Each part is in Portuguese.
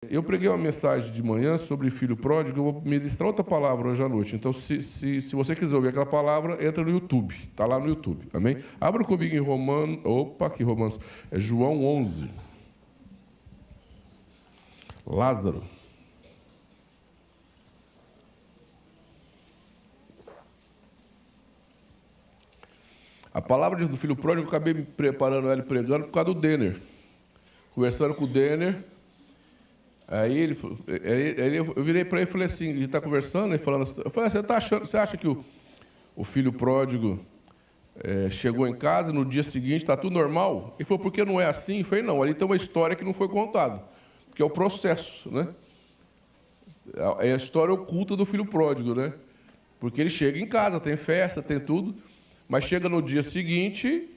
Eu preguei uma mensagem de manhã sobre filho pródigo, eu vou ministrar outra palavra hoje à noite. Então, se você quiser ouvir aquela palavra, entra no YouTube. Está lá no YouTube, amém? Abra comigo em Romanos. Opa, que Romanos. É João 11. Lázaro. A palavra do filho pródigo, eu acabei me preparando ela e pregando por causa do Denner. Conversando com o Denner. Aí eu virei para ele e falei assim, ele está conversando, ele falando assim, eu falei, você acha que o filho pródigo chegou em casa, no dia seguinte está tudo normal? Ele falou, por que não é assim? Eu falei, não, ali tem uma história que não foi contada, que é o processo, né? É a história oculta do filho pródigo, né? Porque ele chega em casa, tem festa, tem tudo, mas chega no dia seguinte,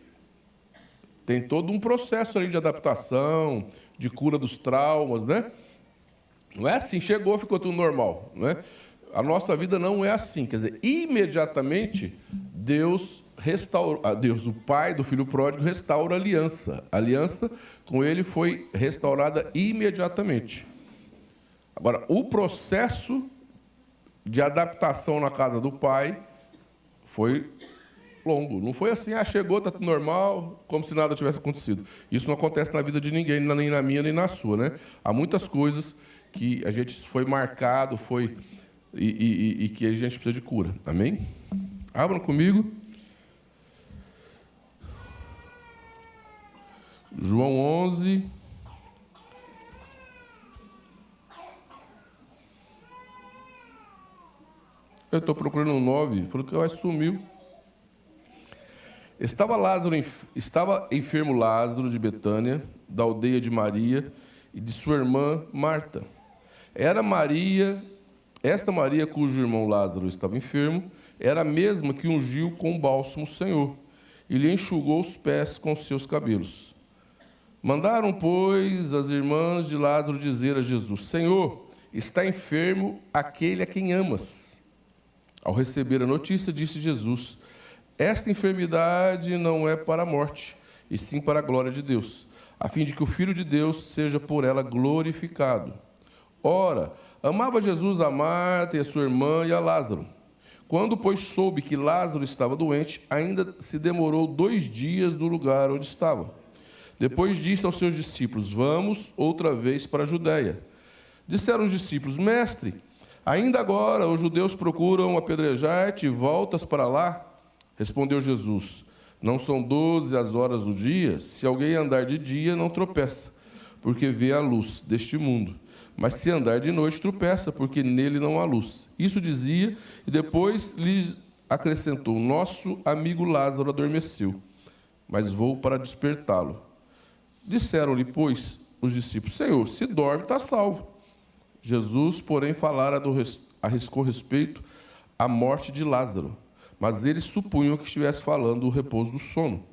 tem todo um processo ali de adaptação, de cura dos traumas, né? Não é assim, chegou, ficou tudo normal, não é? A nossa vida não é assim, quer dizer, imediatamente Deus restaura, Deus, o Pai do filho pródigo, restaura a aliança. A aliança com ele foi restaurada imediatamente. Agora, o processo de adaptação na casa do Pai foi longo. Não foi assim, chegou, está tudo normal, como se nada tivesse acontecido. Isso não acontece na vida de ninguém, nem na minha, nem na sua, né? Há muitas coisas que a gente foi marcado, e que a gente precisa de cura. Amém? Abram comigo. João 11. Eu estou procurando um 9, falou que sumiu. Estava enfermo Lázaro de Betânia, da aldeia de Maria e de sua irmã Marta. Esta Maria, cujo irmão Lázaro estava enfermo, era a mesma que ungiu com bálsamo o Senhor e lhe enxugou os pés com seus cabelos. Mandaram, pois, as irmãs de Lázaro dizer a Jesus, Senhor, está enfermo aquele a quem amas. Ao receber a notícia, disse Jesus, esta enfermidade não é para a morte, e sim para a glória de Deus, a fim de que o Filho de Deus seja por ela glorificado. Ora, amava Jesus a Marta e a sua irmã e a Lázaro. Quando, pois, soube que Lázaro estava doente, ainda se demorou 2 dias no lugar onde estava. Depois disse aos seus discípulos, vamos outra vez para a Judéia. Disseram os discípulos, mestre, ainda agora os judeus procuram apedrejar-te e voltas para lá? Respondeu Jesus, não são 12 as horas do dia? Se alguém andar de dia, não tropeça, porque vê a luz deste mundo. Mas se andar de noite, tropeça, porque nele não há luz. Isso dizia, e depois lhes acrescentou, nosso amigo Lázaro adormeceu, mas vou para despertá-lo. Disseram-lhe, pois, os discípulos, Senhor, se dorme, está salvo. Jesus, porém, falara com respeito à morte de Lázaro, mas eles supunham que estivesse falando do repouso do sono.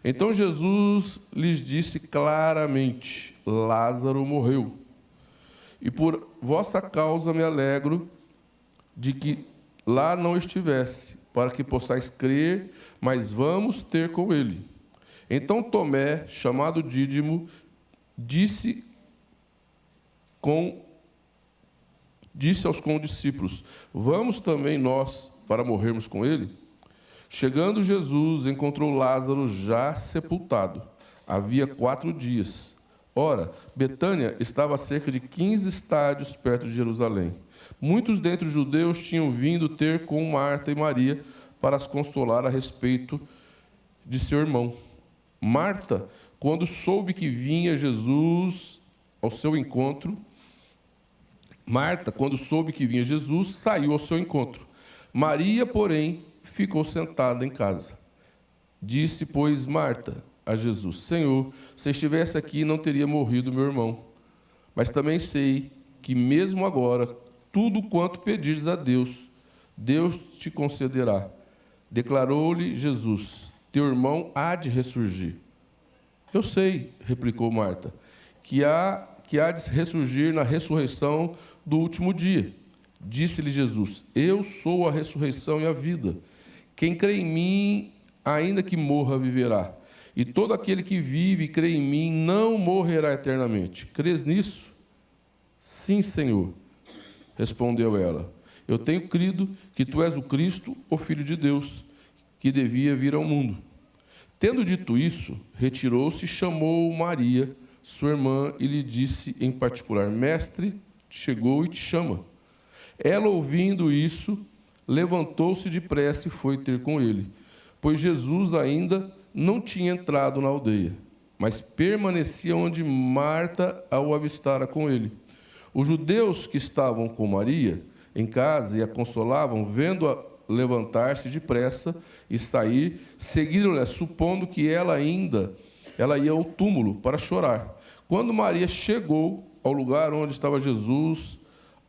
Então Jesus lhes disse claramente, Lázaro morreu. E por vossa causa me alegro de que lá não estivesse, para que possais crer, mas vamos ter com ele. Então Tomé, chamado Dídimo, disse aos condiscípulos, vamos também nós para morrermos com ele? Chegando Jesus, encontrou Lázaro já sepultado. Havia 4 dias. Ora, Betânia estava a cerca de 15 estádios perto de Jerusalém. Muitos dentre os judeus tinham vindo ter com Marta e Maria para as consolar a respeito de seu irmão. Marta, quando soube que vinha Jesus ao seu encontro, saiu ao seu encontro. Maria, porém, ficou sentada em casa. Disse, pois, Marta a Jesus, Senhor, se estivesse aqui, não teria morrido meu irmão. Mas também sei que, mesmo agora, tudo quanto pedires a Deus, Deus te concederá. Declarou-lhe Jesus, teu irmão há de ressurgir. Eu sei, replicou Marta, que há de ressurgir na ressurreição do último dia. Disse-lhe Jesus, eu sou a ressurreição e a vida. Quem crê em mim, ainda que morra, viverá. E todo aquele que vive e crê em mim não morrerá eternamente. Crês nisso? Sim, Senhor, respondeu ela. Eu tenho crido que tu és o Cristo, o Filho de Deus, que devia vir ao mundo. Tendo dito isso, retirou-se e chamou Maria, sua irmã, e lhe disse em particular: Mestre, chegou e te chama. Ela, ouvindo isso, levantou-se depressa e foi ter com ele, pois Jesus ainda não tinha entrado na aldeia, mas permanecia onde Marta o avistara com ele. Os judeus que estavam com Maria em casa e a consolavam, vendo-a levantar-se depressa e sair, seguiram-lhe, supondo que ela ia ao túmulo para chorar. Quando Maria chegou ao lugar onde estava Jesus,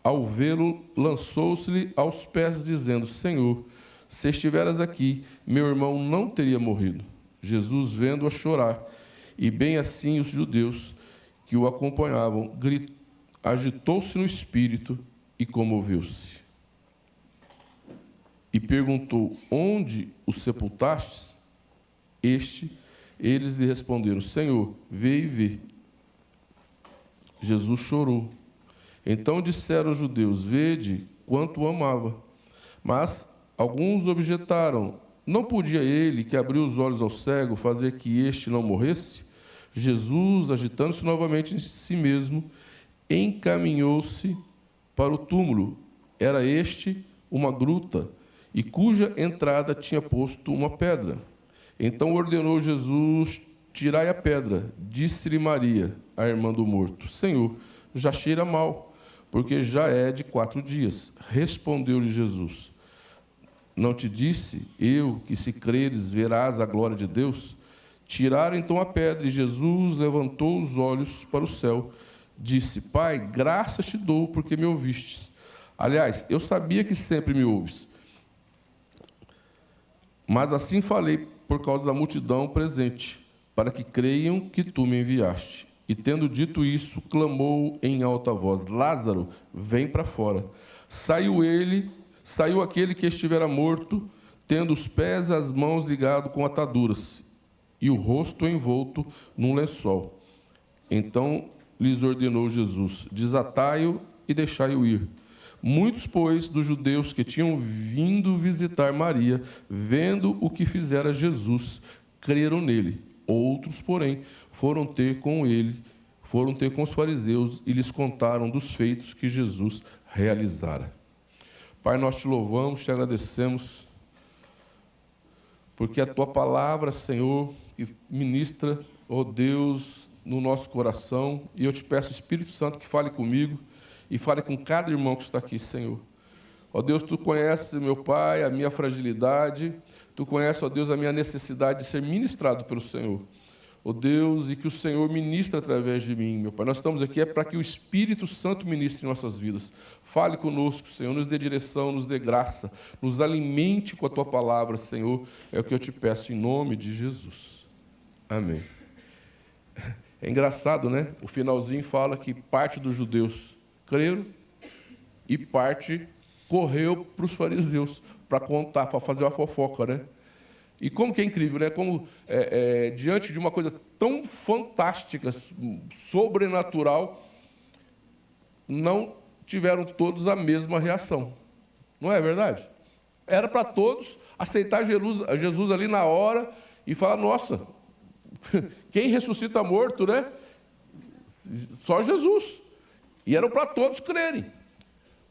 ao vê-lo, lançou-se-lhe aos pés, dizendo: Senhor, se estiveras aqui, meu irmão não teria morrido. Jesus, vendo-a chorar, e bem assim os judeus que o acompanhavam, agitou-se no espírito e comoveu-se. E perguntou: Onde o sepultastes? Eles lhe responderam: Senhor, vê e vê. Jesus chorou. Então disseram os judeus: Vede quanto o amava. Mas alguns objetaram: Não podia ele, que abriu os olhos ao cego, fazer que este não morresse? Jesus, agitando-se novamente em si mesmo, encaminhou-se para o túmulo. Era este uma gruta, e cuja entrada tinha posto uma pedra. Então ordenou Jesus: Tirai a pedra. Disse-lhe Maria, a irmã do morto: Senhor, já cheira mal, porque já é de 4 dias. Respondeu-lhe Jesus: Não te disse eu que, se creres, verás a glória de Deus? Tiraram então a pedra, e Jesus levantou os olhos para o céu. Disse: Pai, graças te dou, porque me ouvistes. Aliás, eu sabia que sempre me ouves, mas assim falei por causa da multidão presente, para que creiam que tu me enviaste. E tendo dito isso, clamou em alta voz: Lázaro, vem para fora. Saiu aquele que estivera morto, tendo os pés e as mãos ligados com ataduras, e o rosto envolto num lençol. Então lhes ordenou Jesus: Desatai-o e deixai-o ir. Muitos, pois, dos judeus que tinham vindo visitar Maria, vendo o que fizera Jesus, creram nele. Outros, porém, foram ter com os fariseus e lhes contaram dos feitos que Jesus realizara. Pai, nós te louvamos, te agradecemos, porque a tua palavra, Senhor, que ministra, ó Deus, no nosso coração, e eu te peço, Espírito Santo, que fale comigo e fale com cada irmão que está aqui, Senhor. Ó Deus, tu conheces, meu Pai, a minha fragilidade, tu conheces, ó Deus, a minha necessidade de ser ministrado pelo Senhor. Ó Deus, e que o Senhor ministre através de mim, meu Pai. Nós estamos aqui para que o Espírito Santo ministre em nossas vidas. Fale conosco, Senhor, nos dê direção, nos dê graça, nos alimente com a tua palavra, Senhor. É o que eu te peço em nome de Jesus. Amém. É engraçado, né? O finalzinho fala que parte dos judeus creram e parte correu para os fariseus para contar, para fazer uma fofoca, né? E como que é incrível, né? Como diante de uma coisa tão fantástica, sobrenatural, não tiveram todos a mesma reação. Não é verdade? Era para todos aceitar Jesus ali na hora e falar: nossa, quem ressuscita morto, né? Só Jesus. E era para todos crerem.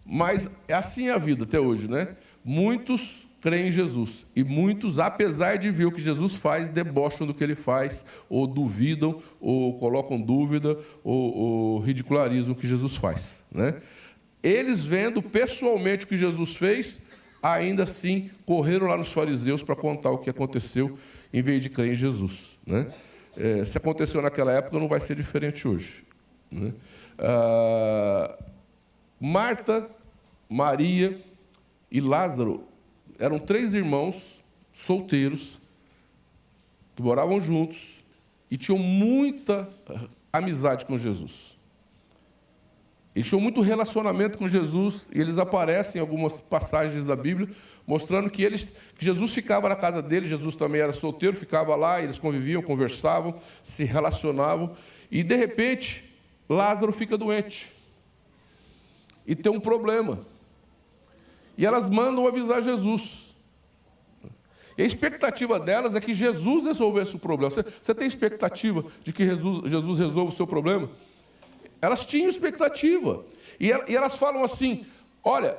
Mas assim é a vida até hoje, né? Muitos creem em Jesus. E muitos, apesar de ver o que Jesus faz, debocham do que ele faz, ou duvidam, ou colocam dúvida, ou ridicularizam o que Jesus faz, né? Eles, vendo pessoalmente o que Jesus fez, ainda assim correram lá nos fariseus para contar o que aconteceu, em vez de crer em Jesus, né? Se aconteceu naquela época, não vai ser diferente hoje, né? Marta, Maria e Lázaro eram 3 irmãos solteiros que moravam juntos e tinham muita amizade com Jesus. Eles tinham muito relacionamento com Jesus, e eles aparecem em algumas passagens da Bíblia, mostrando que Jesus ficava na casa deles. Jesus também era solteiro, ficava lá, eles conviviam, conversavam, se relacionavam, e de repente Lázaro fica doente. e ter um problema. E elas mandam avisar Jesus. E a expectativa delas é que Jesus resolvesse o problema. Você tem expectativa de que Jesus resolva o seu problema? Elas tinham expectativa. E elas falam assim, olha,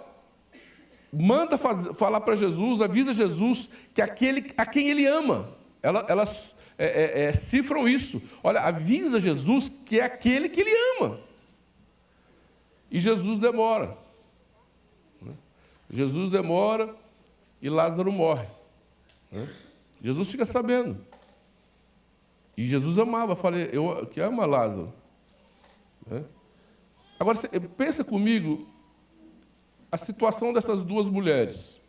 manda falar para Jesus, avisa Jesus que aquele a quem ele ama. Elas cifram isso. Olha, avisa Jesus que é aquele que ele ama. E Jesus demora. Jesus demora e Lázaro morre. Jesus fica sabendo. E Jesus amava, falei, eu que ama Lázaro. Agora, pensa comigo a situação dessas duas mulheres.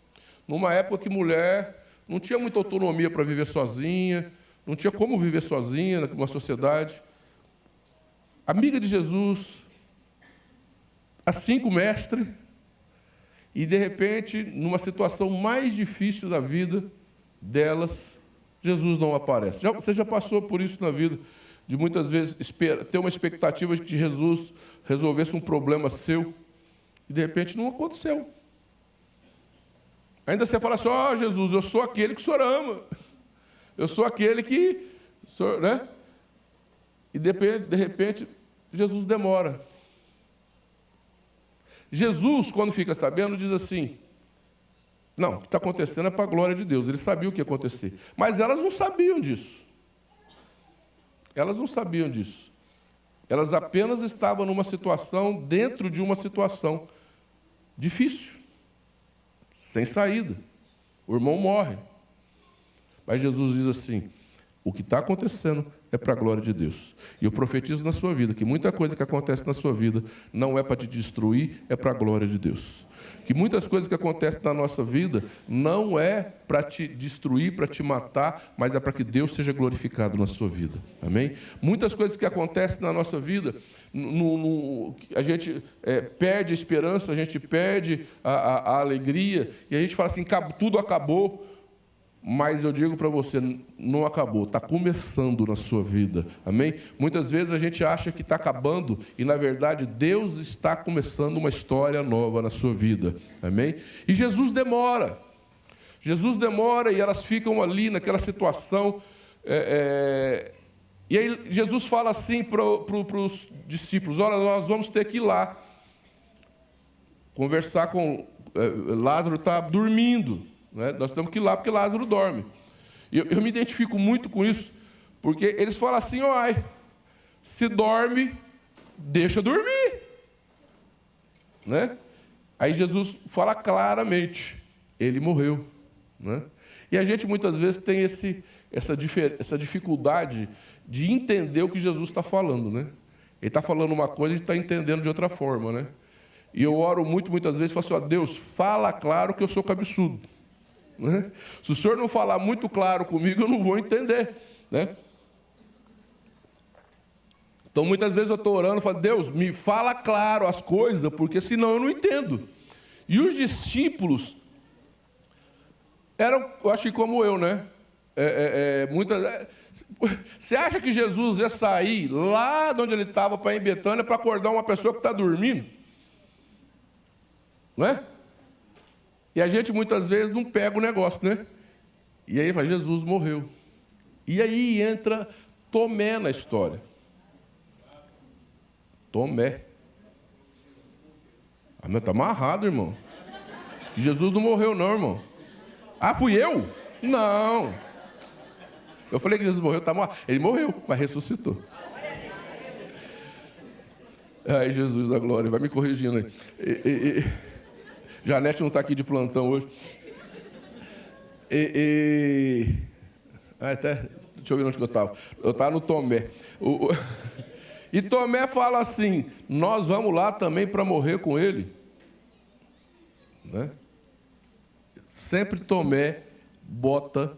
Numa época que mulher não tinha muita autonomia para viver sozinha, não tinha como viver sozinha numa sociedade. Amiga de Jesus, assim com o mestre, e de repente, numa situação mais difícil da vida delas, Jesus não aparece. Você já passou por isso na vida, de muitas vezes ter uma expectativa de que Jesus resolvesse um problema seu, e de repente não aconteceu. Ainda você fala assim, ó Jesus, eu sou aquele que o Senhor ama. Eu sou aquele que... Senhor, né? E de repente, Jesus demora. Jesus, quando fica sabendo, diz assim, não, o que está acontecendo é para a glória de Deus. Ele sabia o que ia acontecer. Mas elas não sabiam disso. Elas não sabiam disso. Elas apenas estavam numa situação, dentro de uma situação difícil, sem saída. O irmão morre. Mas Jesus diz assim, o que está acontecendo é para a glória de Deus. E eu profetizo na sua vida que muita coisa que acontece na sua vida não é para te destruir, é para a glória de Deus. Que muitas coisas que acontecem na nossa vida não é para te destruir, para te matar, mas é para que Deus seja glorificado na sua vida. Amém? Muitas coisas que acontecem na nossa vida, a gente perde a esperança, a gente perde a alegria, e a gente fala assim, tudo acabou. Mas eu digo para você, não acabou, está começando na sua vida, amém? Muitas vezes a gente acha que está acabando e, na verdade, Deus está começando uma história nova na sua vida, amém? E Jesus demora e elas ficam ali naquela situação, e aí Jesus fala assim para os discípulos, olha, nós vamos ter que ir lá, conversar com... Lázaro está dormindo, nós temos que ir lá porque Lázaro dorme. E eu me identifico muito com isso, porque eles falam assim, se dorme, deixa dormir. Aí Jesus fala claramente, ele morreu. E a gente muitas vezes tem essa dificuldade de entender o que Jesus está falando. Ele está falando uma coisa e a gente está entendendo de outra forma. E eu oro muitas vezes e falo assim, Deus, fala claro que eu sou cabeçudo. Se o Senhor não falar muito claro comigo, eu não vou entender. Então, muitas vezes eu estou orando e falo, Deus, me fala claro as coisas, porque senão eu não entendo. E os discípulos eram, eu acho que como eu, você acha que Jesus ia sair lá de onde ele estava para ir em Betânia para acordar uma pessoa que está dormindo? E a gente muitas vezes não pega o negócio, E aí fala, Jesus morreu. E aí entra Tomé na história. Tomé. Mas está amarrado, irmão. Jesus não morreu não, irmão. Fui eu? Não. Eu falei que Jesus morreu, está amarrado. Ele morreu, mas ressuscitou. Ai, Jesus da glória, vai me corrigindo aí. Janete não está aqui de plantão hoje. Deixa eu ver onde que eu estava. Eu estava no Tomé. E Tomé fala assim, nós vamos lá também para morrer com ele. Sempre Tomé bota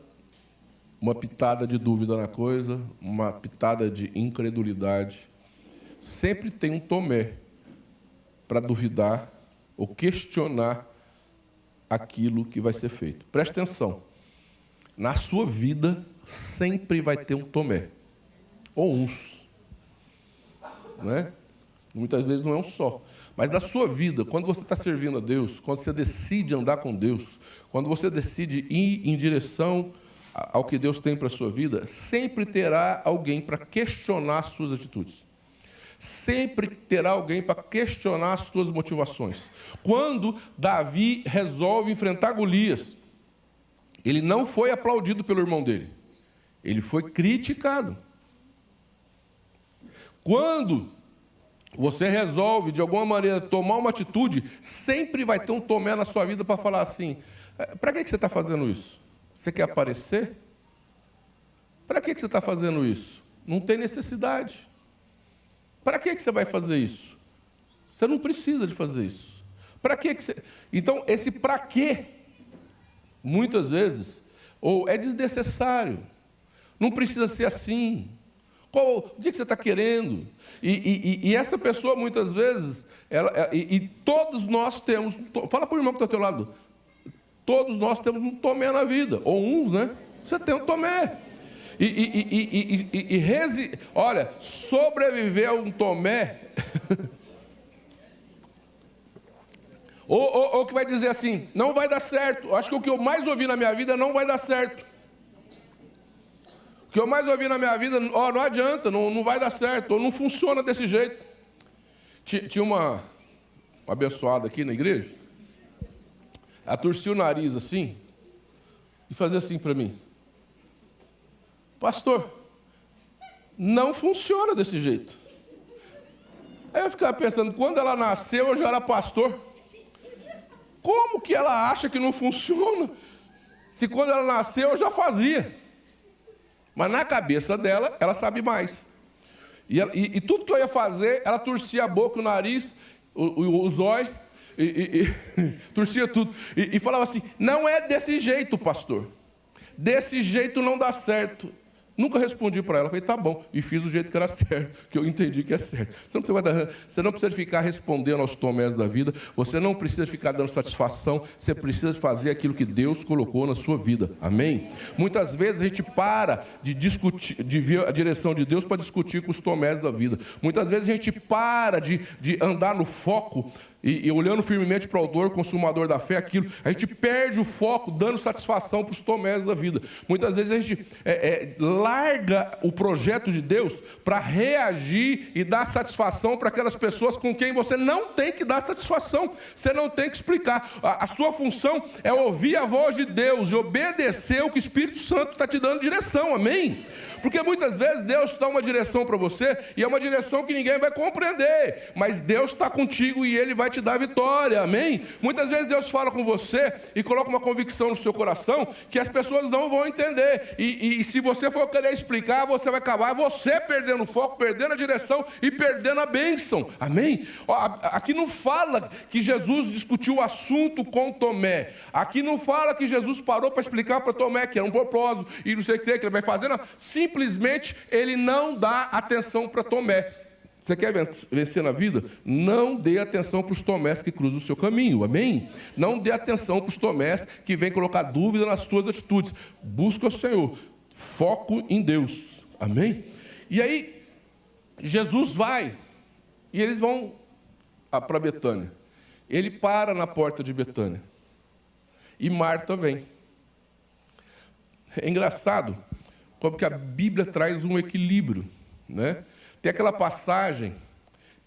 uma pitada de dúvida na coisa, uma pitada de incredulidade. Sempre tem um Tomé para duvidar ou questionar aquilo que vai ser feito. Preste atenção. Na sua vida, sempre vai ter um Tomé. Ou uns. Muitas vezes não é um só. Mas na sua vida, quando você está servindo a Deus, quando você decide andar com Deus, quando você decide ir em direção ao que Deus tem para a sua vida, sempre terá alguém para questionar as suas atitudes. Sempre terá alguém para questionar as suas motivações. Quando Davi resolve enfrentar Golias, ele não foi aplaudido pelo irmão dele, ele foi criticado. Quando você resolve, de alguma maneira, tomar uma atitude, sempre vai ter um Tomé na sua vida para falar assim: para que você está fazendo isso? Você quer aparecer? Para que você está fazendo isso? Não tem necessidade. Para que você vai fazer isso? Você não precisa de fazer isso. Para que você... Então, esse para quê, muitas vezes, ou é desnecessário. Não precisa ser assim. O que você está querendo? E essa pessoa, muitas vezes, todos nós temos... Fala para o irmão que está ao teu lado. Todos nós temos um Tomé na vida. Ou uns, né? Você tem um Tomé. Olha, sobreviver a um Tomé... ou que vai dizer assim, não vai dar certo. Acho que o que eu mais ouvi na minha vida é não vai dar certo. O que eu mais ouvi na minha vida, não adianta, não vai dar certo, ou não funciona desse jeito. Tinha uma abençoada aqui na igreja, ela torcia o nariz assim, e fazia assim para mim: pastor, não funciona desse jeito. Aí eu ficava pensando, quando ela nasceu, eu já era pastor. Como que ela acha que não funciona? Se quando ela nasceu, eu já fazia. Mas na cabeça dela, ela sabe mais. E tudo que eu ia fazer, ela torcia a boca, o nariz, o zóio, torcia tudo. E falava assim: não é desse jeito, pastor. Desse jeito não dá certo. Nunca respondi para ela. Falei, tá bom. E fiz do jeito que era certo, que eu entendi que é certo. Você não precisa ficar respondendo aos Tomés da vida. Você não precisa ficar dando satisfação. Você precisa fazer aquilo que Deus colocou na sua vida. Amém? Muitas vezes a gente para de discutir, de ver a direção de Deus para discutir com os Tomés da vida. Muitas vezes a gente para de andar no foco e olhando firmemente para o autor, consumador da fé, aquilo, a gente perde o foco dando satisfação para os Tomés da vida. Muitas vezes a gente larga o projeto de Deus para reagir e dar satisfação para aquelas pessoas com quem você não tem que dar satisfação, você não tem que explicar. A sua função é ouvir a voz de Deus e obedecer o que o Espírito Santo está te dando direção, amém? Porque muitas vezes Deus dá uma direção para você e é uma direção que ninguém vai compreender, mas Deus está contigo e Ele vai te dar vitória, amém? Muitas vezes Deus fala com você e coloca uma convicção no seu coração que as pessoas não vão entender, e se você for querer explicar, você vai acabar você perdendo o foco, perdendo a direção e perdendo a bênção, amém? Aqui não fala que Jesus discutiu o assunto com Tomé, aqui não fala que Jesus parou para explicar para Tomé que era um propósito e não sei o que ele vai fazer, não. Simplesmente ele não dá atenção para Tomé. Você quer vencer na vida? Não dê atenção para os Tomés que cruzam o seu caminho, amém? Não dê atenção para os Tomés que vêm colocar dúvida nas suas atitudes. Busca o Senhor, foco em Deus, amém? E aí, Jesus vai, e eles vão para Betânia. Ele para na porta de Betânia, e Marta vem. É engraçado, porque a Bíblia traz um equilíbrio, né? Tem aquela passagem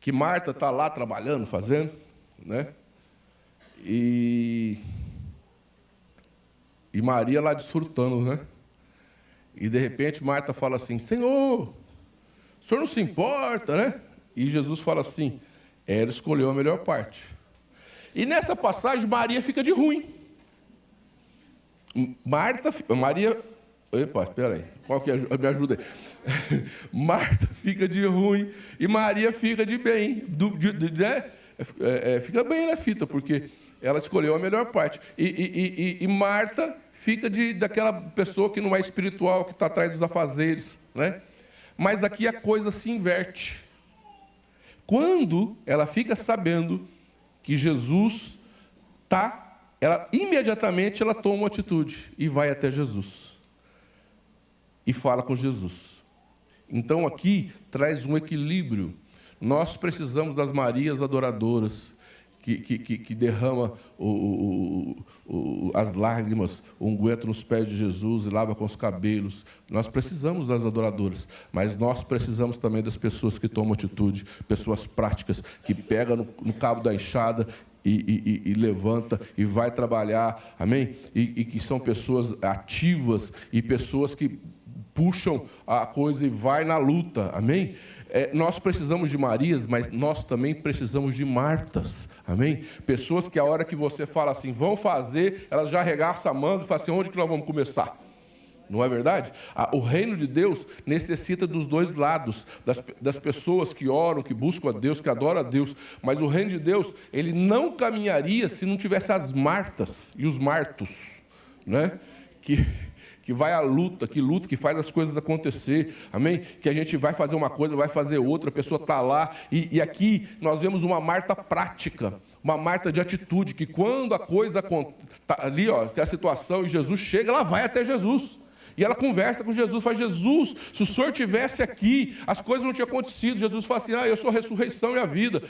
que Marta está lá trabalhando, fazendo, né? E Maria lá desfrutando, né? E de repente Marta fala assim: Senhor, o Senhor não se importa, né? E Jesus fala assim: ela escolheu a melhor parte. E nessa passagem Maria fica de ruim. Maria... Epa, espera aí. Qual que é? Me ajuda aí. Marta fica de ruim e Maria fica de bem. Né? Fica bem na fita, porque ela escolheu a melhor parte. E Marta fica daquela pessoa que não é espiritual, que está atrás dos afazeres. Né? Mas aqui a coisa se inverte. Quando ela fica sabendo que Jesus imediatamente ela toma uma atitude e vai até Jesus. E fala com Jesus. Então aqui traz um equilíbrio. Nós precisamos das Marias adoradoras, que derrama as lágrimas, o unguento nos pés de Jesus e lava com os cabelos. Nós precisamos das adoradoras, mas nós precisamos também das pessoas que tomam atitude, pessoas práticas, que pegam no cabo da enxada e levanta e vai trabalhar, amém? E que são pessoas ativas e pessoas que puxam a coisa e vai na luta, amém? Nós precisamos de Marias, mas nós também precisamos de Martas, amém? Pessoas que a hora que você fala assim, vão fazer, elas já arregaçam a manga e falam assim, onde que nós vamos começar? Não é verdade? O reino de Deus necessita dos dois lados, das pessoas que oram, que buscam a Deus, que adoram a Deus, mas o reino de Deus, ele não caminharia se não tivesse as Martas e os Martos, né? Que vai à luta, que faz as coisas acontecer, amém? Que a gente vai fazer uma coisa, vai fazer outra, a pessoa está lá, e aqui nós vemos uma Marta prática, uma Marta de atitude, que quando a coisa está ali, ó, que é a situação, e Jesus chega, ela vai até Jesus. E ela conversa com Jesus, fala, Jesus, se o Senhor estivesse aqui, as coisas não tinham acontecido. Jesus fala assim, eu sou a ressurreição e a vida.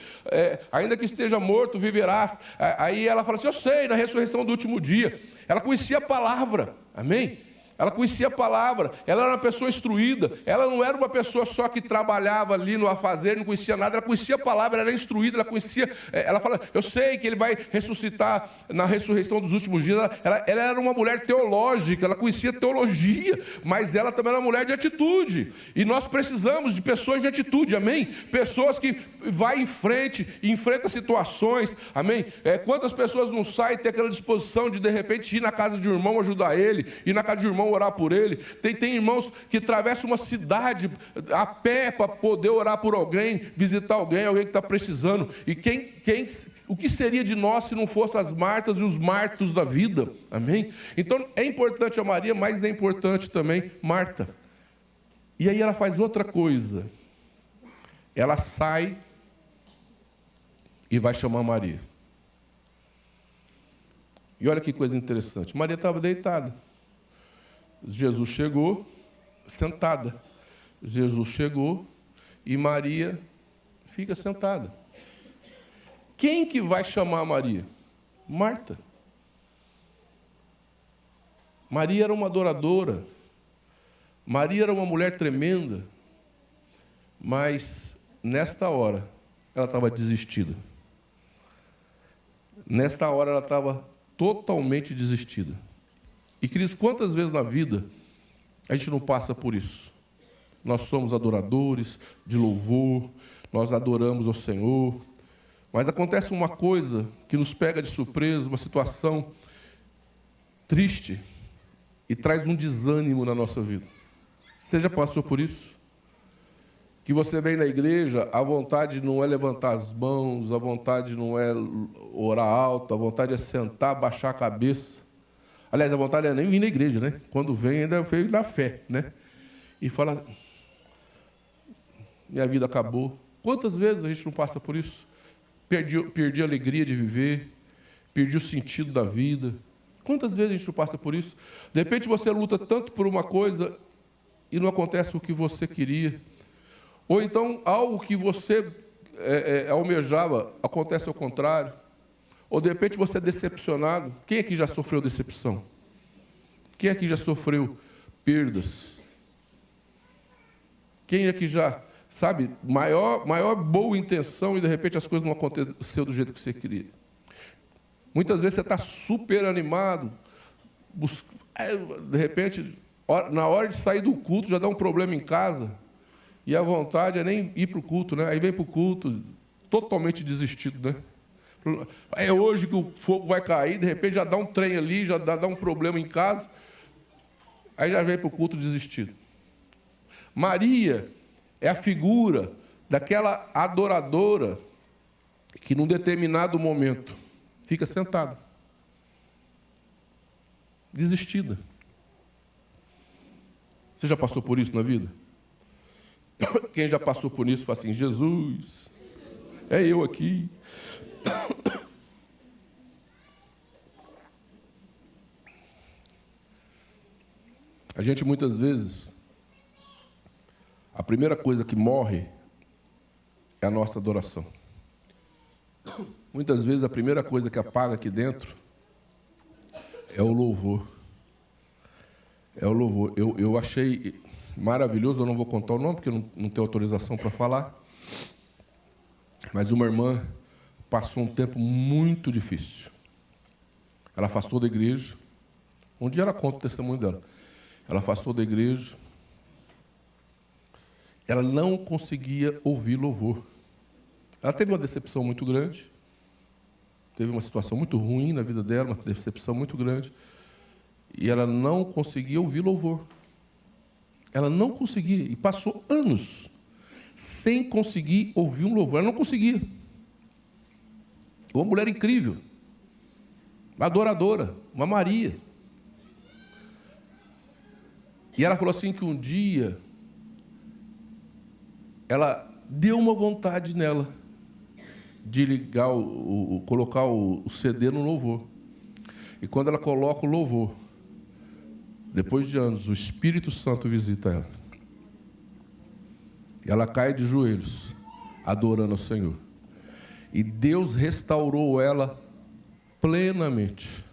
Ainda que esteja morto, viverás. Aí ela fala assim, eu sei, na ressurreição do último dia. Ela conhecia a palavra, amém? Ela conhecia a palavra, ela era uma pessoa instruída, ela não era uma pessoa só que trabalhava ali no afazer, não conhecia nada, ela conhecia a palavra, ela era instruída, ela conhecia, ela fala, eu sei que ele vai ressuscitar na ressurreição dos últimos dias, ela era uma mulher teológica, ela conhecia teologia, mas ela também era uma mulher de atitude, e nós precisamos de pessoas de atitude, amém? Pessoas que vai em frente, enfrenta situações, amém? Quantas pessoas não saem e têm aquela disposição de repente ir na casa de um irmão ajudar ele, ir na casa de um irmão orar por ele. Tem irmãos que atravessam uma cidade a pé para poder orar por alguém, visitar alguém que está precisando. E o que seria de nós se não fossem as Martas e os Martos da vida? Amém? Então é importante a Maria, mas é importante também Marta. E aí ela faz outra coisa. Ela sai e vai chamar Maria. E olha que coisa interessante. Maria estava deitada. Jesus chegou, sentada. Jesus chegou e Maria fica sentada. Quem que vai chamar Maria? Marta. Maria era uma adoradora. Maria era uma mulher tremenda. Mas, nesta hora, ela estava desistida. Nesta hora, ela estava totalmente desistida. E, queridos, quantas vezes na vida a gente não passa por isso? Nós somos adoradores de louvor, nós adoramos ao Senhor, mas acontece uma coisa que nos pega de surpresa, uma situação triste e traz um desânimo na nossa vida. Você já passou por isso? Que você vem na igreja, a vontade não é levantar as mãos, a vontade não é orar alto, a vontade é sentar, baixar a cabeça. Aliás, a vontade é nem vir na igreja, né? Quando vem, ainda veio na fé, né? E fala, minha vida acabou. Quantas vezes a gente não passa por isso? Perdi a alegria de viver, perdi o sentido da vida. Quantas vezes a gente não passa por isso? De repente você luta tanto por uma coisa e não acontece o que você queria. Ou então algo que você almejava acontece ao contrário. Ou de repente você é decepcionado. Quem aqui já sofreu decepção? Quem aqui já sofreu perdas? Quem aqui já, sabe, maior boa intenção e de repente as coisas não aconteceram do jeito que você queria? Muitas vezes você está super animado, de repente, na hora de sair do culto já dá um problema em casa e a vontade é nem ir para o culto, né? Aí vem para o culto totalmente desistido, né? É hoje que o fogo vai cair, de repente já dá um trem ali, já dá um problema em casa, aí já vem para o culto desistido. Maria é a figura daquela adoradora que num determinado momento fica sentada, desistida. Você já passou por isso na vida? Quem já passou por isso fala assim, Jesus, é eu aqui. A gente muitas vezes, a primeira coisa que morre é a nossa adoração. Muitas vezes a primeira coisa que apaga aqui dentro é o louvor. É o louvor. Eu achei maravilhoso, eu não vou contar o nome, porque eu não tenho autorização para falar, mas uma irmã passou um tempo muito difícil. Ela afastou da igreja. Um dia ela conta o testemunho dela. Ela afastou da igreja. Ela não conseguia ouvir louvor. Ela teve uma decepção muito grande. Teve uma situação muito ruim na vida dela, uma decepção muito grande. E ela não conseguia ouvir louvor. Ela não conseguia. E passou anos sem conseguir ouvir um louvor. Ela não conseguia. Uma mulher incrível. Uma adoradora. Uma Maria. E ela falou assim que um dia ela deu uma vontade nela de ligar, colocar o CD no louvor. E quando ela coloca o louvor, depois de anos, o Espírito Santo visita ela. E ela cai de joelhos, adorando ao Senhor. E Deus restaurou ela plenamente.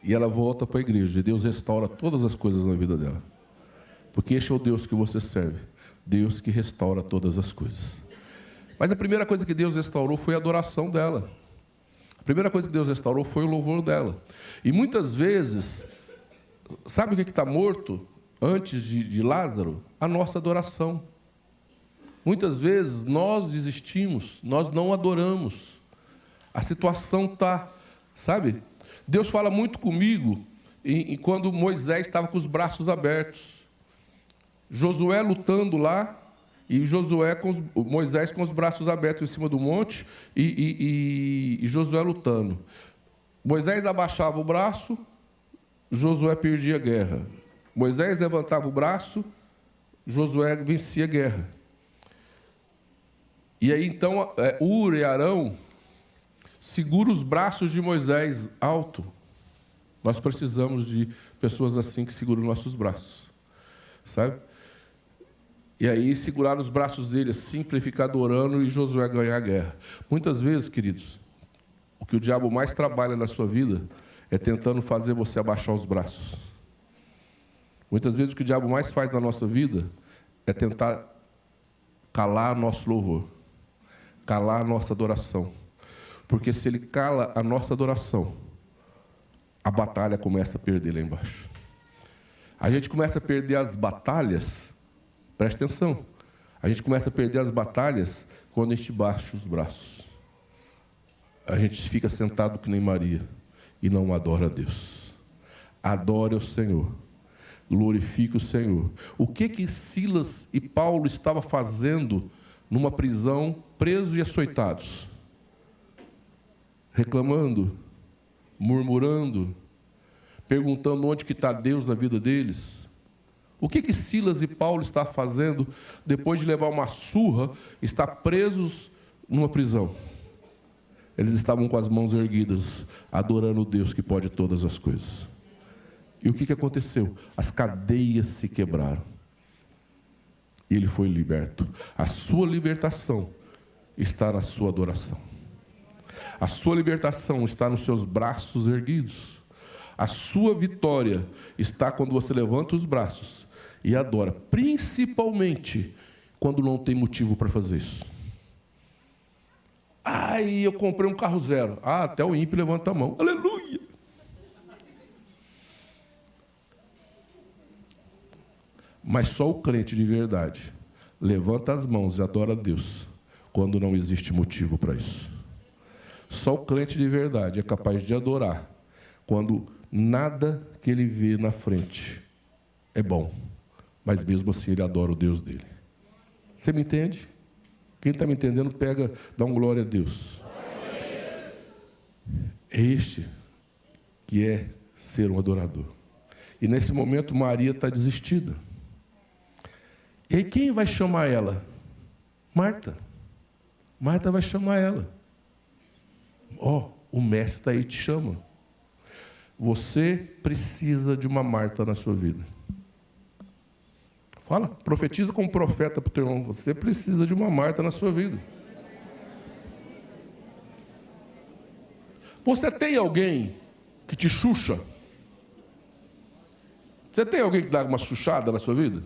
E ela volta para a igreja. E Deus restaura todas as coisas na vida dela. Porque esse é o Deus que você serve. Deus que restaura todas as coisas. Mas a primeira coisa que Deus restaurou foi a adoração dela. A primeira coisa que Deus restaurou foi o louvor dela. E muitas vezes, sabe o que está morto antes de Lázaro? A nossa adoração. Muitas vezes nós desistimos, nós não adoramos. A situação está, sabe? Deus fala muito comigo quando Moisés estava com os braços abertos. Josué lutando lá, e Moisés com os braços abertos em cima do monte, e Josué lutando. Moisés abaixava o braço, Josué perdia a guerra. Moisés levantava o braço, Josué vencia a guerra. E aí então Ur e Arão segura os braços de Moisés alto. Nós precisamos de pessoas assim que seguram nossos braços, sabe? E aí segurar os braços dele assim, para ele ficar adorando e Josué ganhar a guerra. Muitas vezes, queridos, o que o diabo mais trabalha na sua vida é tentando fazer você abaixar os braços. Muitas vezes o que o diabo mais faz na nossa vida é tentar calar nosso louvor, calar a nossa adoração. Porque se ele cala a nossa adoração, a batalha começa a perder lá embaixo. A gente começa a perder as batalhas, presta atenção, a gente começa a perder as batalhas quando a gente baixa os braços. A gente fica sentado que nem Maria e não adora a Deus. Adore o Senhor, glorifique o Senhor. O que Silas e Paulo estavam fazendo numa prisão, presos e açoitados? Reclamando, murmurando, perguntando onde que está Deus na vida deles. O que Silas e Paulo estavam fazendo depois de levar uma surra, estar presos numa prisão? Eles estavam com as mãos erguidas, adorando o Deus que pode todas as coisas. E o que aconteceu? As cadeias se quebraram. E ele foi liberto. A sua libertação está na sua adoração. A sua libertação está nos seus braços erguidos. A sua vitória está quando você levanta os braços e adora, principalmente quando não tem motivo para fazer isso. Ai, eu comprei um carro zero. Ah, até o ímpio levanta a mão. Aleluia! Mas só o crente de verdade levanta as mãos e adora a Deus quando não existe motivo para isso. Só o crente de verdade é capaz de adorar quando nada que ele vê na frente é bom, mas mesmo assim ele adora o Deus dele. Você me entende? Quem está me entendendo, pega, dá um glória a Deus. É este que é ser um adorador. E nesse momento Maria está desistida. E aí quem vai chamar ela? Marta. Marta vai chamar ela. O mestre está aí e te chama. Você precisa de uma Marta na sua vida. Fala, profetiza como profeta para o teu irmão. Você precisa de uma Marta na sua vida. Você tem alguém que te xuxa? Você tem alguém que dá uma xuxada na sua vida?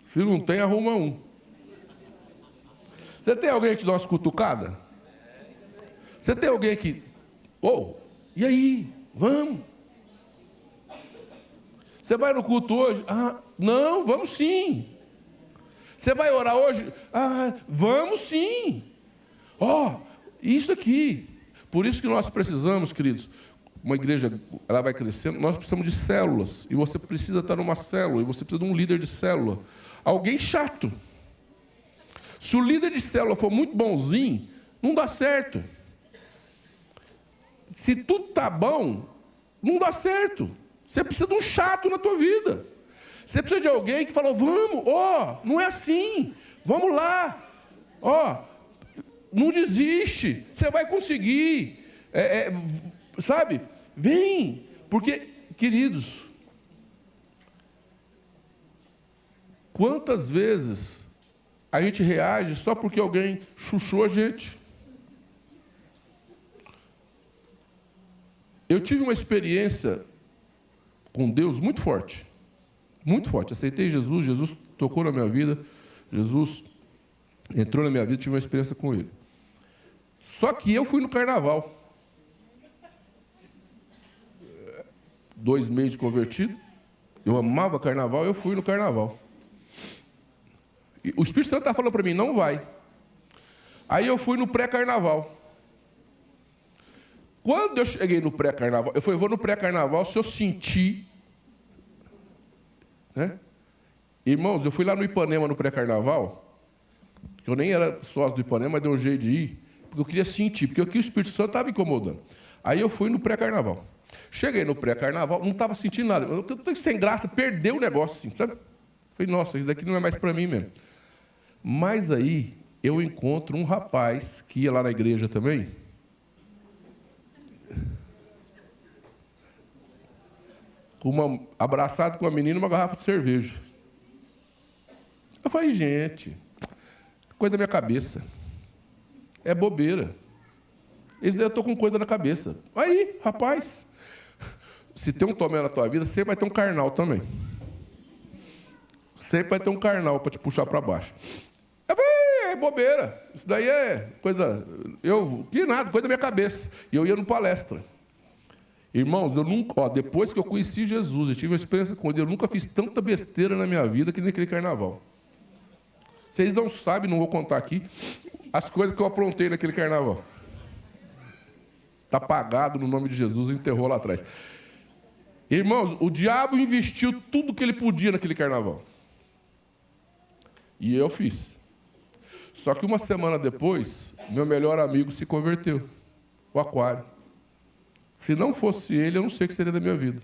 Se não tem, arruma um. Você tem alguém que te dá umas cutucadas? Você tem alguém que... E aí? Vamos. Você vai no culto hoje? Não, vamos sim. Você vai orar hoje? Vamos sim. Isso aqui. Por isso que nós precisamos, queridos, uma igreja, ela vai crescendo, nós precisamos de células. E você precisa estar numa célula, e você precisa de um líder de célula. Alguém chato. Se o líder de célula for muito bonzinho, não dá certo. Se tudo está bom, não dá certo. Você precisa de um chato na tua vida. Você precisa de alguém que falou, vamos, não é assim, vamos lá. Não desiste, você vai conseguir. Sabe? Vem. Porque, queridos, quantas vezes a gente reage só porque alguém chuchou a gente? Eu tive uma experiência com Deus muito forte. Muito forte. Aceitei Jesus, Jesus tocou na minha vida, Jesus entrou na minha vida, tive uma experiência com Ele. Só que eu fui no carnaval. 2 meses de convertido. Eu amava carnaval, eu fui no carnaval. E o Espírito Santo estava falando para mim, não vai. Aí eu fui no pré-carnaval. Quando eu cheguei no pré-carnaval, eu falei, vou no pré-carnaval se eu sentir. Né? Irmãos, eu fui lá no Ipanema no pré-carnaval, que eu nem era sócio do Ipanema, mas deu um jeito de ir, porque eu queria sentir, porque aqui o Espírito Santo estava incomodando. Aí eu fui no pré-carnaval. Cheguei no pré-carnaval, não estava sentindo nada. Eu estou sem graça, perdeu o negócio, assim, sabe? Falei, nossa, isso daqui não é mais para mim mesmo. Mas aí eu encontro um rapaz que ia lá na igreja também. Abraçado com a menina, uma garrafa de cerveja. Eu falei, gente, coisa da minha cabeça. É bobeira. Eu estou com coisa na cabeça. Aí, rapaz, se tem um Tomé na tua vida, sempre vai ter um carnal também. Sempre vai ter um carnal para te puxar para baixo. Eu falei, é bobeira. Isso daí é coisa... Que nada, coisa da minha cabeça. E eu ia no palestra. Irmãos, eu nunca... depois que eu conheci Jesus, eu tive uma experiência com ele, eu nunca fiz tanta besteira na minha vida que naquele carnaval. Vocês não sabem, não vou contar aqui, as coisas que eu aprontei naquele carnaval. Está apagado no nome de Jesus, enterrou lá atrás. Irmãos, o diabo investiu tudo que ele podia naquele carnaval. E eu fiz. Só que uma semana depois, meu melhor amigo se converteu, o Aquário. Se não fosse ele, eu não sei o que seria da minha vida.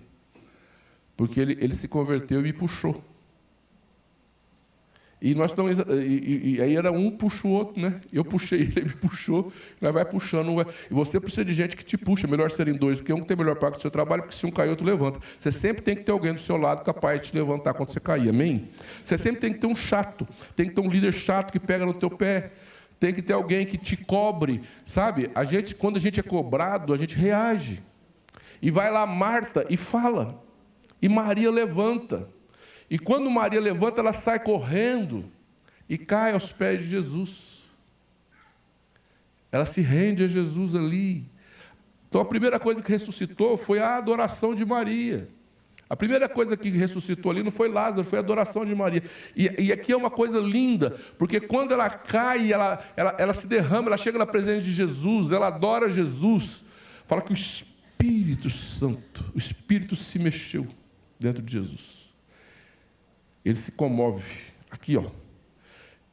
Porque ele se converteu e me puxou. E nós estamos, e aí era um puxa o outro, né? Eu puxei ele, ele me puxou, nós vai puxando. E você precisa de gente que te puxa, melhor serem dois, porque um tem melhor pago do seu trabalho, porque se um cair, outro levanta. Você sempre tem que ter alguém do seu lado capaz de te levantar quando você cair, amém? Você sempre tem que ter um chato, tem que ter um líder chato que pega no teu pé, tem que ter alguém que te cobre, sabe? Quando a gente é cobrado, a gente reage. E vai lá Marta e fala, e Maria levanta. E quando Maria levanta, ela sai correndo e cai aos pés de Jesus. Ela se rende a Jesus ali. Então, a primeira coisa que ressuscitou foi a adoração de Maria. A primeira coisa que ressuscitou ali não foi Lázaro, foi a adoração de Maria. E aqui é uma coisa linda, porque quando ela cai, ela se derrama, ela chega na presença de Jesus, ela adora Jesus. Fala que o Espírito Santo, o Espírito se mexeu dentro de Jesus. Ele se comove. Aqui, ó.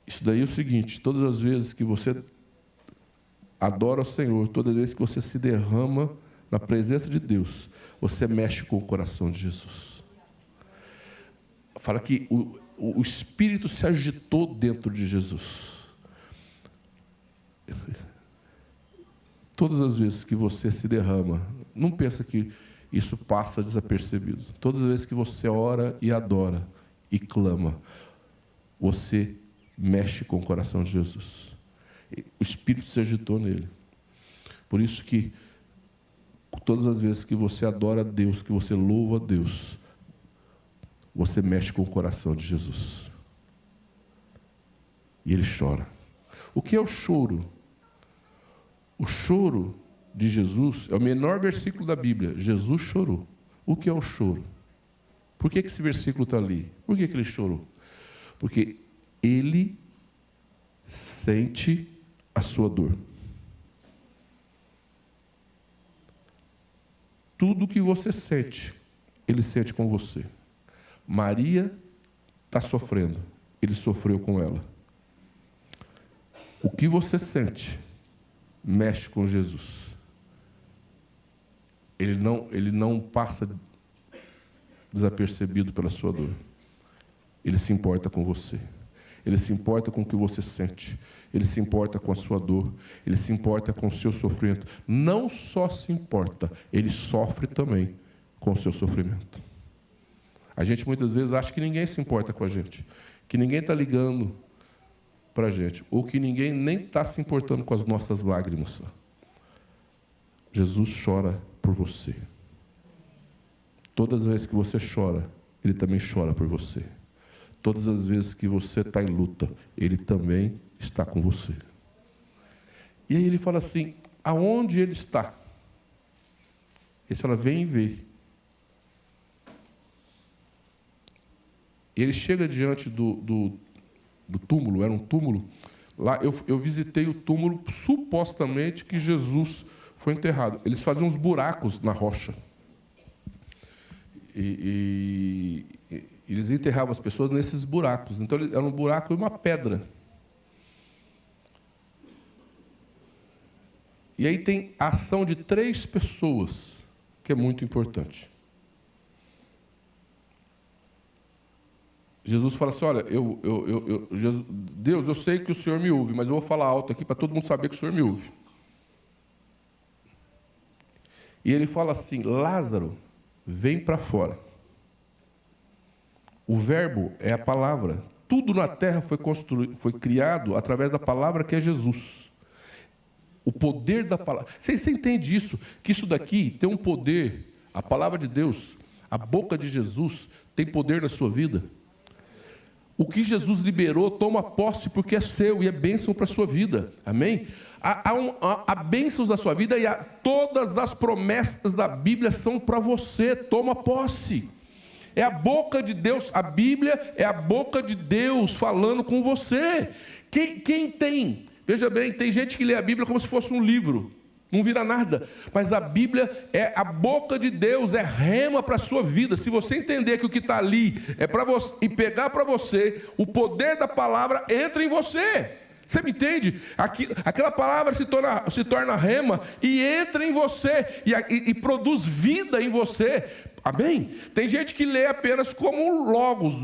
Isso daí é o seguinte, todas as vezes que você adora o Senhor, todas as vezes que você se derrama na presença de Deus, você mexe com o coração de Jesus. Fala que o Espírito se agitou dentro de Jesus. Todas as vezes que você se derrama, não pensa que isso passa desapercebido. Todas as vezes que você ora e adora e clama, você mexe com o coração de Jesus. O Espírito se agitou nele. Por isso que todas as vezes que você adora a Deus, que você louva a Deus, você mexe com o coração de Jesus. E ele chora. O que é o choro? O choro de Jesus é o menor versículo da Bíblia. Jesus chorou. O que é o choro? Por que esse versículo está ali? Por que ele chorou? Porque ele sente a sua dor. Tudo que você sente, ele sente com você. Maria está sofrendo, ele sofreu com ela. O que você sente, mexe com Jesus. Ele não passa desapercebido pela sua dor. Ele se importa com você. Ele se importa com o que você sente. Ele se importa com a sua dor. Ele se importa com o seu sofrimento. Não só se importa, ele sofre também com o seu sofrimento. A gente muitas vezes acha que ninguém se importa com a gente, que ninguém está ligando para a gente, ou que ninguém nem está se importando com as nossas lágrimas. Jesus chora por você. Todas as vezes que você chora, ele também chora por você. Todas as vezes que você está em luta, ele também está com você. E aí ele fala assim, aonde ele está? Ele fala, vem ver. Ele chega diante do túmulo, era um túmulo. Lá eu visitei o túmulo, supostamente que Jesus foi enterrado. Eles faziam uns buracos na rocha. E eles enterravam as pessoas nesses buracos. Então, era um buraco e uma pedra. E aí tem a ação de 3 pessoas, que é muito importante. Jesus fala assim, olha, Deus, eu sei que o Senhor me ouve, mas eu vou falar alto aqui para todo mundo saber que o Senhor me ouve. E ele fala assim, Lázaro, vem para fora. O verbo é a palavra. Tudo na terra foi criado através da palavra que é Jesus. O poder da palavra. Você entende isso? Que isso daqui tem um poder. A palavra de Deus, a boca de Jesus, tem poder na sua vida. O que Jesus liberou, toma posse porque é seu e é bênção para a sua vida. Amém? Há bênçãos da sua vida e todas as promessas da Bíblia são para você. Toma posse. É a boca de Deus. A Bíblia é a boca de Deus falando com você. Quem tem? Veja bem, tem gente que lê a Bíblia como se fosse um livro. Não vira nada. Mas a Bíblia é a boca de Deus, é rema para a sua vida. Se você entender que o que está ali é para você e pegar para você, o poder da palavra entra em você. Você me entende? Aquela palavra se torna rema e entra em você e produz vida em você. Amém? Tem gente que lê apenas como um logos,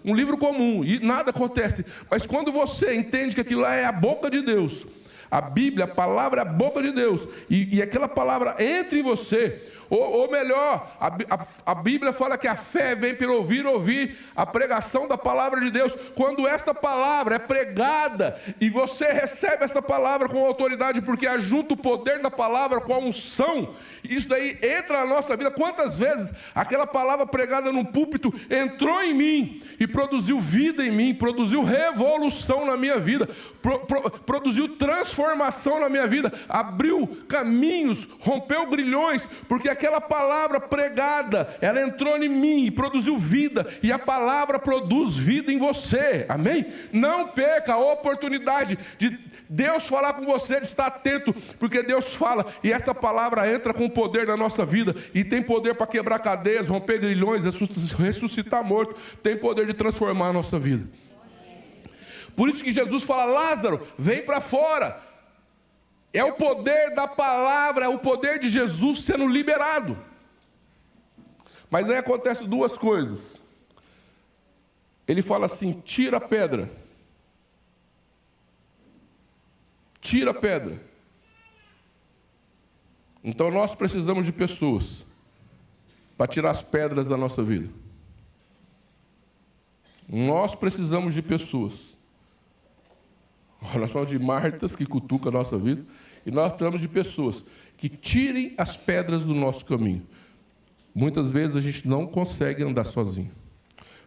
um livro comum, e nada acontece. Mas quando você entende que aquilo lá é a boca de Deus, a Bíblia, a palavra é a boca de Deus, e aquela palavra entra em você, ou melhor, a Bíblia fala que a fé vem pelo ouvir a pregação da palavra de Deus. Quando esta palavra é pregada, e você recebe esta palavra com autoridade, porque ajunta o poder da palavra com a unção, isso daí entra na nossa vida. Quantas vezes aquela palavra pregada no púlpito entrou em mim, e produziu vida em mim, produziu revolução na minha vida, produziu transformação na minha vida, abriu caminhos, rompeu grilhões, porque aquela palavra pregada, ela entrou em mim e produziu vida, e a palavra produz vida em você. Amém? Não perca a oportunidade de Deus falar com você, de estar atento, porque Deus fala, e essa palavra entra com poder na nossa vida, e tem poder para quebrar cadeias, romper grilhões, ressuscitar morto, tem poder de transformar a nossa vida. Por isso que Jesus fala, Lázaro, vem para fora. É o poder da palavra, é o poder de Jesus sendo liberado. Mas aí acontece 2 coisas. Ele fala assim, tira a pedra. Tira a pedra. Então nós precisamos de pessoas para tirar as pedras da nossa vida. Nós precisamos de pessoas. Nós falamos de Martas que cutucam a nossa vida, e nós precisamos de pessoas que tirem as pedras do nosso caminho. Muitas vezes a gente não consegue andar sozinho.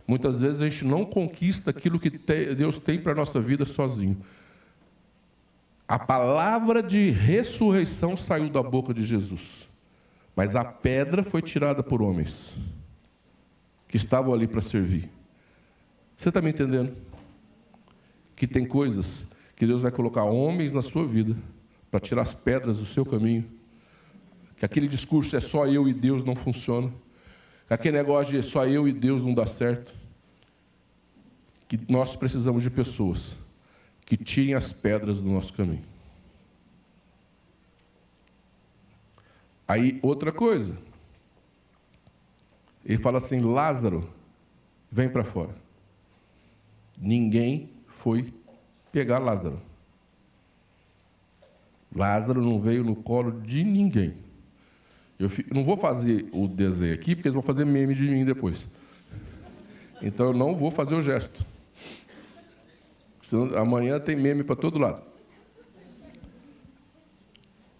Muitas vezes a gente não conquista aquilo que Deus tem para a nossa vida sozinho. A palavra de ressurreição saiu da boca de Jesus, mas a pedra foi tirada por homens que estavam ali para servir. Você está me entendendo? Que tem coisas que Deus vai colocar homens na sua vida para tirar as pedras do seu caminho. Que aquele discurso é só eu e Deus não funciona. Que aquele negócio de só eu e Deus não dá certo. Que nós precisamos de pessoas que tirem as pedras do nosso caminho. Aí, outra coisa. Ele fala assim, Lázaro, vem para fora. Ninguém foi pegar Lázaro. Lázaro não veio no colo de ninguém. Eu não vou fazer o desenho aqui, porque eles vão fazer meme de mim depois. Então, eu não vou fazer o gesto. Senão, amanhã tem meme para todo lado.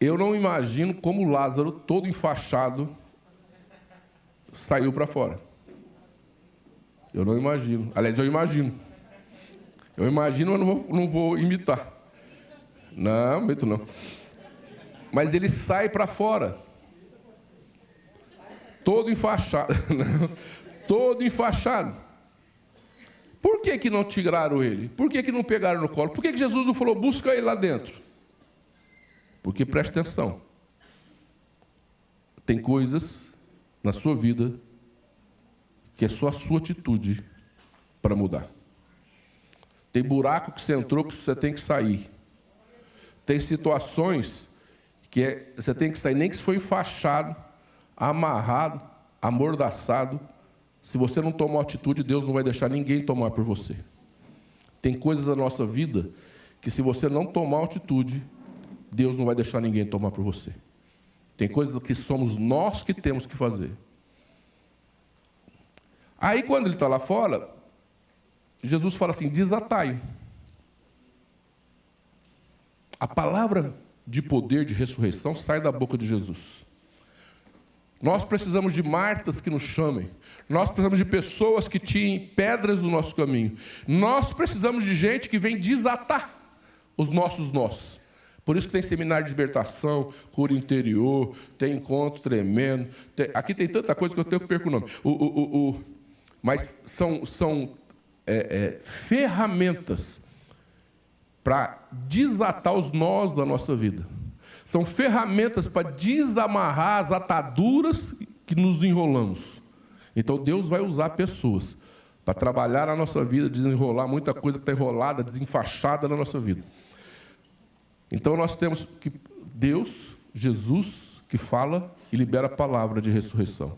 Eu não imagino como Lázaro, todo enfaixado, saiu para fora. Eu não imagino. Aliás, eu imagino. Eu imagino, mas não vou imitar. Não, imito não. Mas ele sai para fora. Todo enfaixado. Todo enfaixado. Por que não tiraram ele? Por que não pegaram no colo? Por que Jesus não falou, busca ele lá dentro? Porque, preste atenção, tem coisas na sua vida que é só a sua atitude para mudar. Tem buraco que você entrou que você tem que sair. Tem situações que você tem que sair, nem que se for enfaixado, amarrado, amordaçado. Se você não tomar atitude, Deus não vai deixar ninguém tomar por você. Tem coisas da nossa vida que, se você não tomar atitude, Deus não vai deixar ninguém tomar por você. Tem coisas que somos nós que temos que fazer. Aí, quando ele está lá fora, Jesus fala assim, desatai-o. A palavra de poder, de ressurreição, sai da boca de Jesus. Nós precisamos de Martas que nos chamem. Nós precisamos de pessoas que tirem pedras do nosso caminho. Nós precisamos de gente que vem desatar os nossos nós. Por isso que tem seminário de libertação, cura interior, tem encontro tremendo. Aqui tem tanta coisa que eu tenho que perco o nome. Mas são ferramentas para desatar os nós da nossa vida. São ferramentas para desamarrar as ataduras que nos enrolamos. Então, Deus vai usar pessoas para trabalhar na nossa vida, desenrolar muita coisa que está enrolada, desenfaixada na nossa vida. Então, nós temos que Deus, Jesus, que fala e libera a palavra de ressurreição.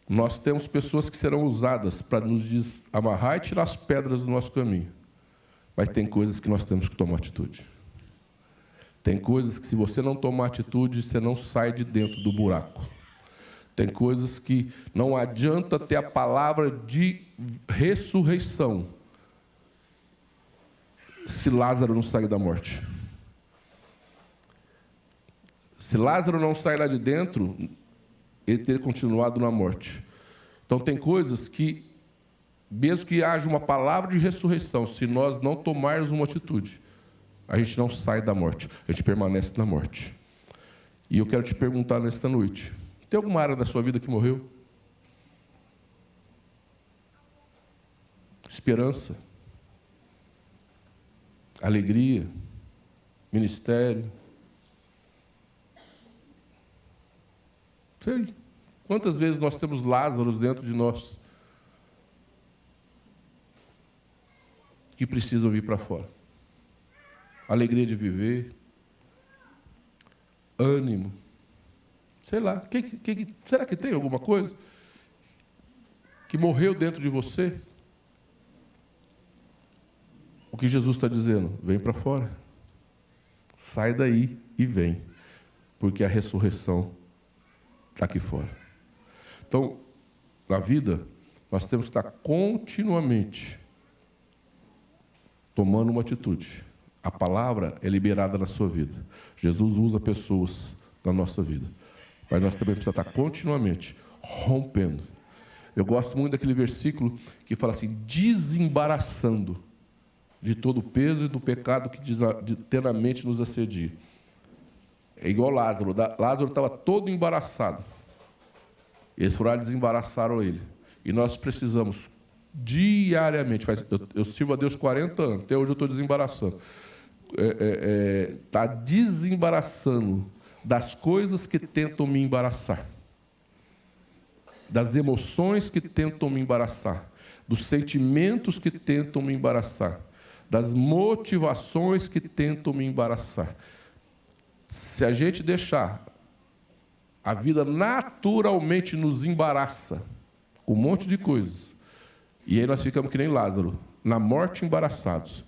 Nós temos pessoas que serão usadas para nos desamarrar e tirar as pedras do nosso caminho. Mas tem coisas que nós temos que tomar atitude. Tem coisas que, se você não tomar atitude, você não sai de dentro do buraco. Tem coisas que não adianta ter a palavra de ressurreição se Lázaro não sair da morte. Se Lázaro não sair lá de dentro, ele teria continuado na morte. Então, tem coisas que, mesmo que haja uma palavra de ressurreição, se nós não tomarmos uma atitude, a gente não sai da morte, a gente permanece na morte. E eu quero te perguntar nesta noite, tem alguma área da sua vida que morreu? Esperança, alegria, ministério. Sei. Quantas vezes nós temos Lázaros dentro de nós que precisam vir para fora? Alegria de viver, ânimo, sei lá, será que tem alguma coisa que morreu dentro de você? O que Jesus está dizendo? Vem para fora, sai daí e vem, porque a ressurreição está aqui fora. Então, na vida, nós temos que estar continuamente tomando uma atitude. A palavra é liberada na sua vida. Jesus usa pessoas na nossa vida. Mas nós também precisamos estar continuamente rompendo. Eu gosto muito daquele versículo que fala assim, desembaraçando de todo o peso e do pecado que eternamente nos assedia. É igual Lázaro. Lázaro estava todo embaraçado. Eles foram lá e desembaraçaram ele. E nós precisamos diariamente, eu sirvo a Deus 40 anos, até hoje eu estou desembaraçando. Está desembaraçando das coisas que tentam me embaraçar, das emoções que tentam me embaraçar, dos sentimentos que tentam me embaraçar, das motivações que tentam me embaraçar. Se a gente deixar, a vida naturalmente nos embaraça com um monte de coisas. E aí nós ficamos que nem Lázaro, na morte embaraçados.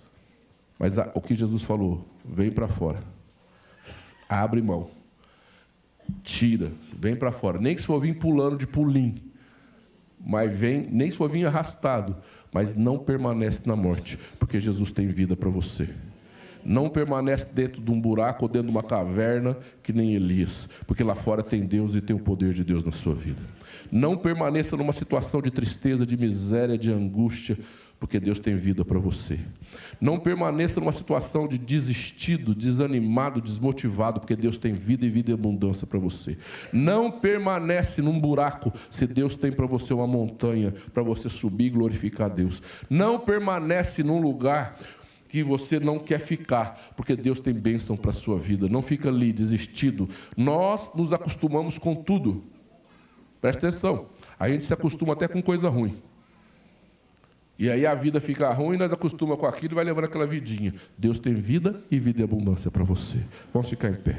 Mas o que Jesus falou, vem para fora. Abre mão. Tira, vem para fora. Nem que se for vir pulando de pulim. Mas vem, nem se for vir arrastado. Mas não permanece na morte, porque Jesus tem vida para você. Não permanece dentro de um buraco ou dentro de uma caverna que nem Elias, porque lá fora tem Deus e tem o poder de Deus na sua vida. Não permaneça numa situação de tristeza, de miséria, de angústia, porque Deus tem vida para você. Não permaneça numa situação de desistido, desanimado, desmotivado, porque Deus tem vida e vida e abundância para você. Não permanece num buraco se Deus tem para você uma montanha para você subir e glorificar a Deus. Não permanece num lugar que você não quer ficar, porque Deus tem bênção para a sua vida. Não fica ali desistido. Nós nos acostumamos com tudo. Presta atenção. A gente se acostuma até com coisa ruim. E aí a vida fica ruim, nós acostumamos com aquilo e vai levando aquela vidinha. Deus tem vida e vida e abundância para você. Vamos ficar em pé.